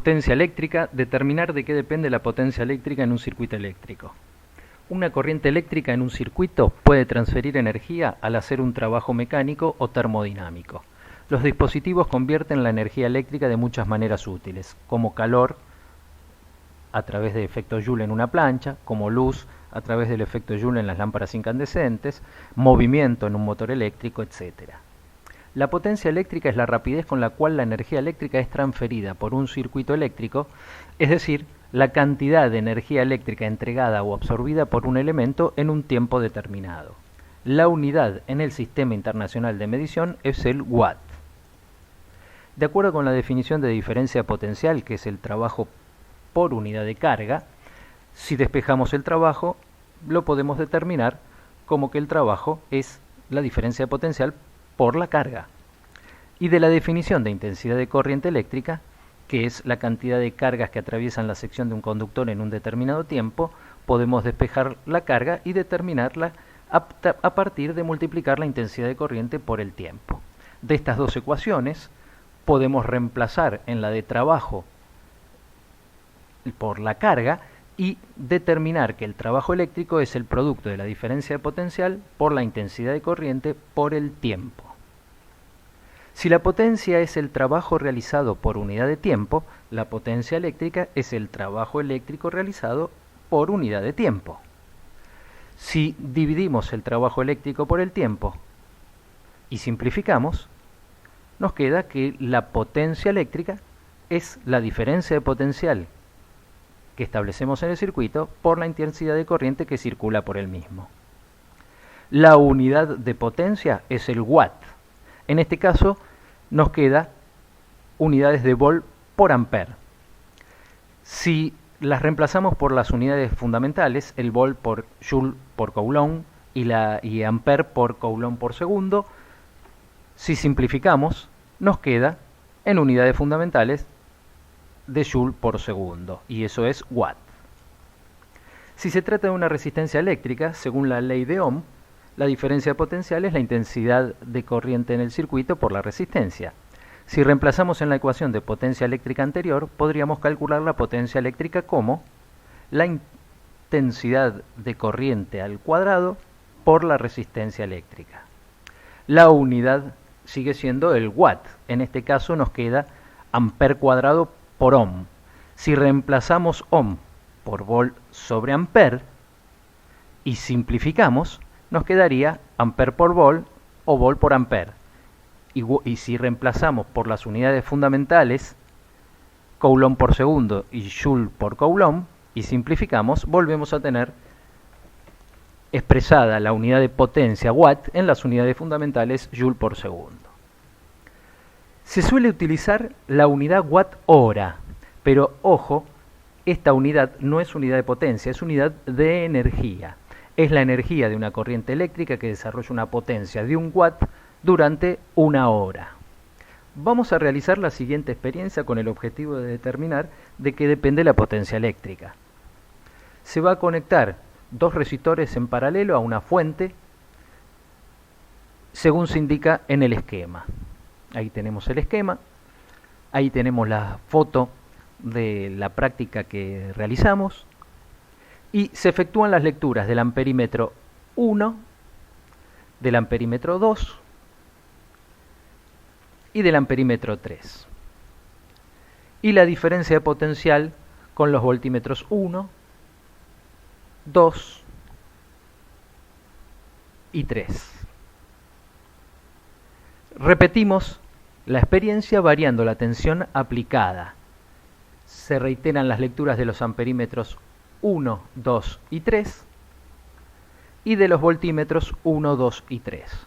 Potencia eléctrica, determinar de qué depende la potencia eléctrica en un circuito eléctrico. Una corriente eléctrica en un circuito puede transferir energía al hacer un trabajo mecánico o termodinámico. Los dispositivos convierten la energía eléctrica de muchas maneras útiles, como calor a través de efecto Joule en una plancha, como luz a través del efecto Joule en las lámparas incandescentes, movimiento en un motor eléctrico, etc. La potencia eléctrica es la rapidez con la cual la energía eléctrica es transferida por un circuito eléctrico, es decir, la cantidad de energía eléctrica entregada o absorbida por un elemento en un tiempo determinado. La unidad en el Sistema Internacional de Medición es el watt. De acuerdo con la definición de diferencia potencial, que es el trabajo por unidad de carga, si despejamos el trabajo, lo podemos determinar como que el trabajo es la diferencia potencial por la carga. Y de la definición de intensidad de corriente eléctrica, que es la cantidad de cargas que atraviesan la sección de un conductor en un determinado tiempo, podemos despejar la carga y determinarla a partir de multiplicar la intensidad de corriente por el tiempo. De estas dos ecuaciones, podemos reemplazar en la de trabajo por la carga y determinar que el trabajo eléctrico es el producto de la diferencia de potencial por la intensidad de corriente por el tiempo. Si la potencia es el trabajo realizado por unidad de tiempo, la potencia eléctrica es el trabajo eléctrico realizado por unidad de tiempo. Si dividimos el trabajo eléctrico por el tiempo y simplificamos, nos queda que la potencia eléctrica es la diferencia de potencial que establecemos en el circuito por la intensidad de corriente que circula por el mismo. La unidad de potencia es el watt. En este caso nos queda unidades de volt por ampere. Si las reemplazamos por las unidades fundamentales, el volt por joule por coulomb y ampere por coulomb por segundo, si simplificamos, nos queda en unidades fundamentales de joule por segundo, y eso es watt. Si se trata de una resistencia eléctrica, según la ley de Ohm, la diferencia de potencial es la intensidad de corriente en el circuito por la resistencia. Si reemplazamos en la ecuación de potencia eléctrica anterior, podríamos calcular la potencia eléctrica como la intensidad de corriente al cuadrado por la resistencia eléctrica. La unidad sigue siendo el watt. En este caso nos queda ampere cuadrado por ohm. Si reemplazamos ohm por volt sobre ampere y simplificamos, nos quedaría ampere por volt o volt por ampere. Y si reemplazamos por las unidades fundamentales, coulomb por segundo y joule por coulomb, y simplificamos, volvemos a tener expresada la unidad de potencia watt en las unidades fundamentales joule por segundo. Se suele utilizar la unidad watt-hora, pero ojo, esta unidad no es unidad de potencia, es unidad de energía. Es la energía de una corriente eléctrica que desarrolla una potencia de 1 watt durante 1 hora. Vamos a realizar la siguiente experiencia con el objetivo de determinar de qué depende la potencia eléctrica. Se va a conectar dos resistores en paralelo a una fuente, según se indica en el esquema. Ahí tenemos el esquema, ahí tenemos la foto de la práctica que realizamos y se efectúan las lecturas del amperímetro 1, del amperímetro 2 y del amperímetro 3. Y la diferencia de potencial con los voltímetros 1, 2 y 3. Repetimos la experiencia variando la tensión aplicada. Se reiteran las lecturas de los amperímetros 1, 2 y 3 y de los voltímetros 1, 2 y 3.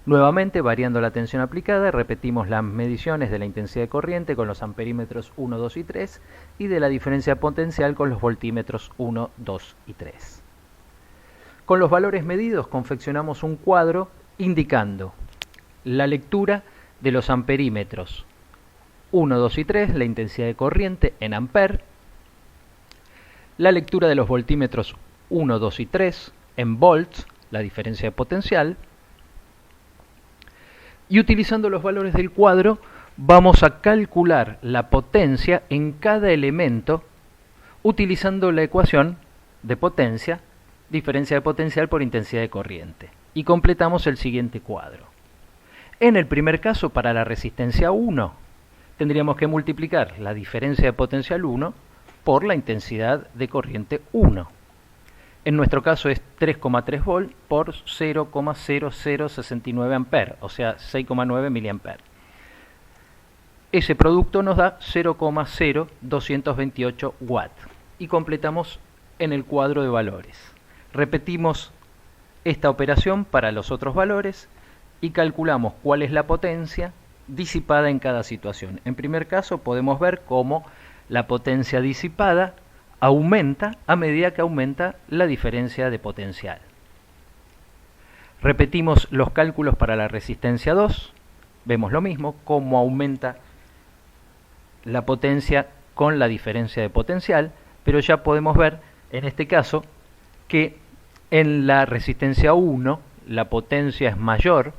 Nuevamente, variando la tensión aplicada, repetimos las mediciones de la intensidad de corriente con los amperímetros 1, 2 y 3 y de la diferencia potencial con los voltímetros 1, 2 y 3. Con los valores medidos confeccionamos un cuadro indicando la lectura de los amperímetros 1, 2 y 3, la intensidad de corriente en ampere, la lectura de los voltímetros 1, 2 y 3 en volts, la diferencia de potencial, y utilizando los valores del cuadro vamos a calcular la potencia en cada elemento utilizando la ecuación de potencia, diferencia de potencial por intensidad de corriente. Y completamos el siguiente cuadro. En el primer caso, para la resistencia 1, tendríamos que multiplicar la diferencia de potencial 1 por la intensidad de corriente 1. En nuestro caso es 3,3 volt por 0,0069 amperes, o sea 6,9 miliamperes. Ese producto nos da 0,0228 watts y completamos en el cuadro de valores. Repetimos esta operación para los otros valores y calculamos cuál es la potencia disipada en cada situación. En primer caso podemos ver cómo la potencia disipada aumenta a medida que aumenta la diferencia de potencial. Repetimos los cálculos para la resistencia 2, vemos lo mismo, cómo aumenta la potencia con la diferencia de potencial, pero ya podemos ver en este caso que en la resistencia 1 la potencia es mayor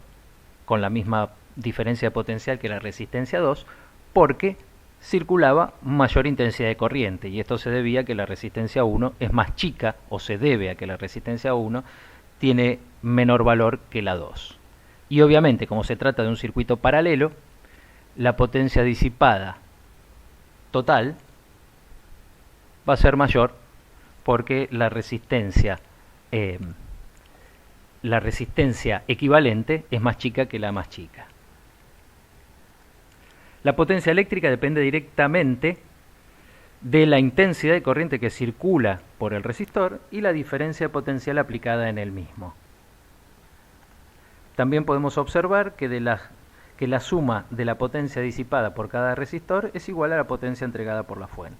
con la misma diferencia de potencial que la resistencia 2 porque circulaba mayor intensidad de corriente, y esto se debía a que la resistencia 1 es más chica, o se debe a que la resistencia 1 tiene menor valor que la 2. Y obviamente, como se trata de un circuito paralelo, la potencia disipada total va a ser mayor porque la resistencia equivalente es más chica que la más chica. La potencia eléctrica depende directamente de la intensidad de corriente que circula por el resistor y la diferencia de potencial aplicada en el mismo. También podemos observar que la suma de la potencia disipada por cada resistor es igual a la potencia entregada por la fuente.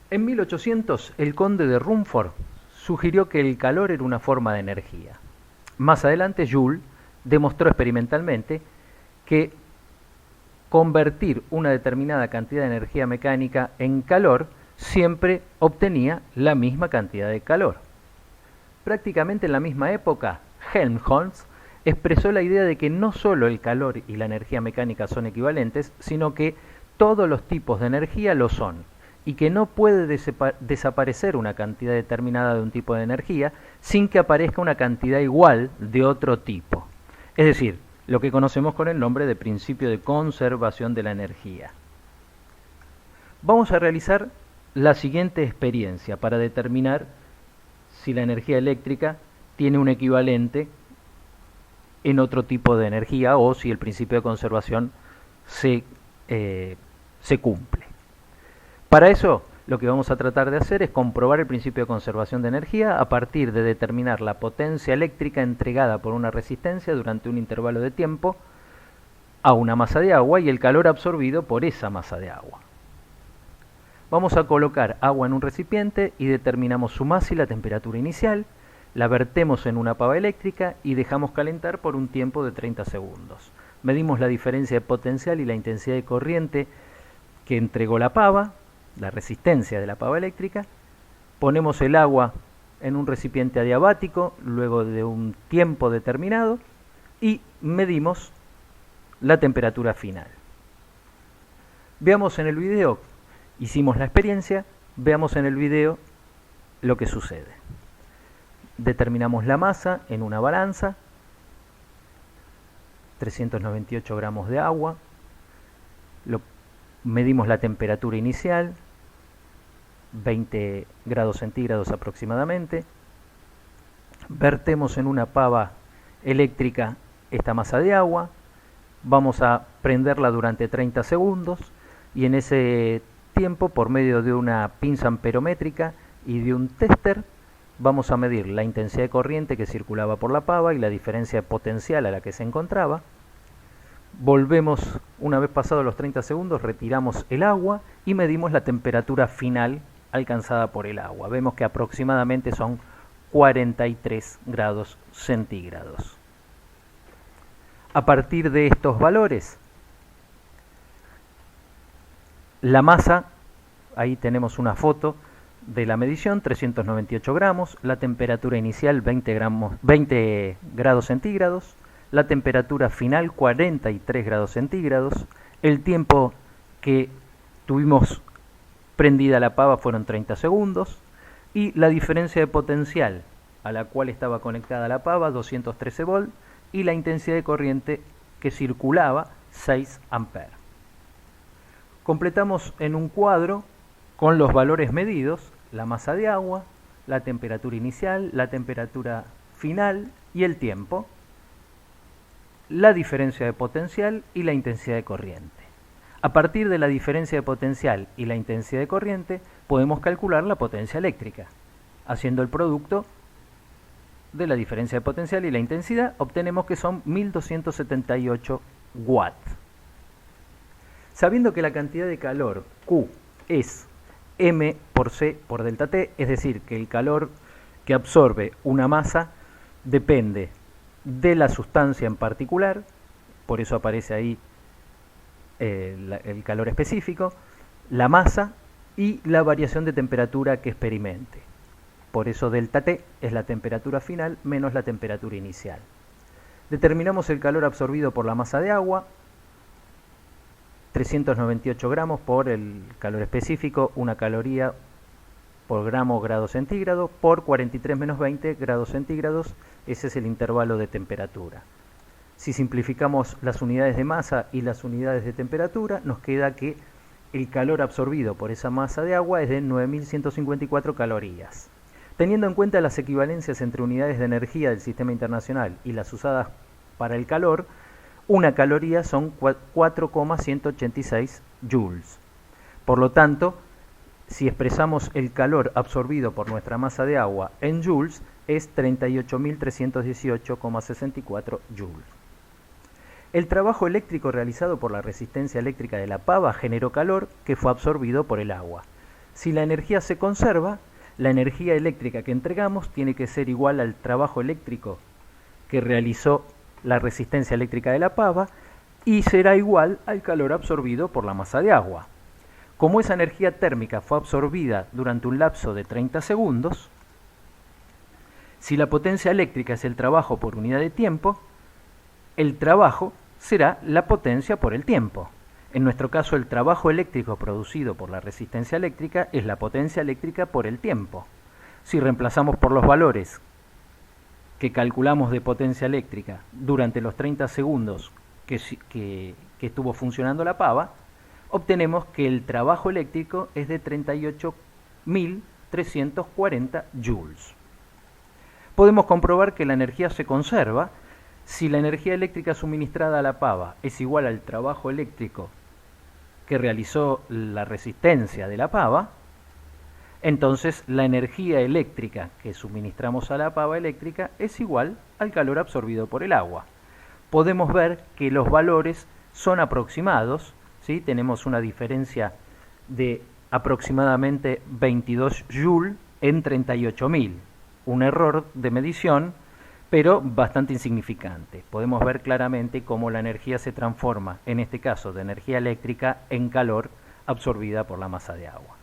En 1800, el conde de Rumford sugirió que el calor era una forma de energía. Más adelante, Joule demostró experimentalmente que convertir una determinada cantidad de energía mecánica en calor siempre obtenía la misma cantidad de calor. Prácticamente en la misma época, Helmholtz expresó la idea de que no solo el calor y la energía mecánica son equivalentes, sino que todos los tipos de energía lo son, y que no puede desaparecer una cantidad determinada de un tipo de energía sin que aparezca una cantidad igual de otro tipo. Es decir, lo que conocemos con el nombre de principio de conservación de la energía. Vamos a realizar la siguiente experiencia para determinar si la energía eléctrica tiene un equivalente en otro tipo de energía o si el principio de conservación se cumple. Para eso, lo que vamos a tratar de hacer es comprobar el principio de conservación de energía a partir de determinar la potencia eléctrica entregada por una resistencia durante un intervalo de tiempo a una masa de agua y el calor absorbido por esa masa de agua. Vamos a colocar agua en un recipiente y determinamos su masa y la temperatura inicial, la vertemos en una pava eléctrica y dejamos calentar por un tiempo de 30 segundos. Medimos la diferencia de potencial y la intensidad de corriente que entregó la pava, la resistencia de la pava eléctrica, ponemos el agua en un recipiente adiabático luego de un tiempo determinado y medimos la temperatura final. Veamos en el video, hicimos la experiencia, veamos en el video lo que sucede. Determinamos la masa en una balanza, 398 gramos de agua, medimos la temperatura inicial, 20 grados centígrados aproximadamente, vertemos en una pava eléctrica esta masa de agua, vamos a prenderla durante 30 segundos y en ese tiempo, por medio de una pinza amperométrica y de un tester, vamos a medir la intensidad de corriente que circulaba por la pava y la diferencia potencial a la que se encontraba. Volvemos, una vez pasados los 30 segundos, retiramos el agua y medimos la temperatura final alcanzada por el agua. Vemos que aproximadamente son 43 grados centígrados. A partir de estos valores, la masa, ahí tenemos una foto de la medición, 398 gramos, la temperatura inicial 20 grados centígrados, la temperatura final 43 grados centígrados, el tiempo que tuvimos prendida la pava fueron 30 segundos y la diferencia de potencial a la cual estaba conectada la pava, 213 volt, y la intensidad de corriente que circulaba, 6 amperes. Completamos en un cuadro con los valores medidos, la masa de agua, la temperatura inicial, la temperatura final y el tiempo, la diferencia de potencial y la intensidad de corriente. A partir de la diferencia de potencial y la intensidad de corriente podemos calcular la potencia eléctrica. Haciendo el producto de la diferencia de potencial y la intensidad obtenemos que son 1278 watts. Sabiendo que la cantidad de calor Q es M por C por delta T, es decir, que el calor que absorbe una masa depende de la sustancia en particular, por eso aparece ahí el calor específico, la masa y la variación de temperatura que experimente. Por eso delta T es la temperatura final menos la temperatura inicial. Determinamos el calor absorbido por la masa de agua, 398 gramos por el calor específico, una caloría por gramo grado centígrado, por 43 menos 20 grados centígrados, ese es el intervalo de temperatura. Si simplificamos las unidades de masa y las unidades de temperatura, nos queda que el calor absorbido por esa masa de agua es de 9.154 calorías. Teniendo en cuenta las equivalencias entre unidades de energía del sistema internacional y las usadas para el calor, una caloría son 4,186 joules. Por lo tanto, si expresamos el calor absorbido por nuestra masa de agua en joules, es 38.318,64 joules. El trabajo eléctrico realizado por la resistencia eléctrica de la pava generó calor que fue absorbido por el agua. Si la energía se conserva, la energía eléctrica que entregamos tiene que ser igual al trabajo eléctrico que realizó la resistencia eléctrica de la pava y será igual al calor absorbido por la masa de agua. Como esa energía térmica fue absorbida durante un lapso de 30 segundos, si la potencia eléctrica es el trabajo por unidad de tiempo, el trabajo será la potencia por el tiempo. En nuestro caso, el trabajo eléctrico producido por la resistencia eléctrica es la potencia eléctrica por el tiempo. Si reemplazamos por los valores que calculamos de potencia eléctrica durante los 30 segundos que estuvo funcionando la pava, obtenemos que el trabajo eléctrico es de 38.340 joules. Podemos comprobar que la energía se conserva si la energía eléctrica suministrada a la pava es igual al trabajo eléctrico que realizó la resistencia de la pava. Entonces la energía eléctrica que suministramos a la pava eléctrica es igual al calor absorbido por el agua. Podemos ver que los valores son aproximados, ¿sí? Tenemos una diferencia de aproximadamente 22 joules en 38.000. Un error de medición, pero bastante insignificante. Podemos ver claramente cómo la energía se transforma, en este caso de energía eléctrica, en calor absorbida por la masa de agua.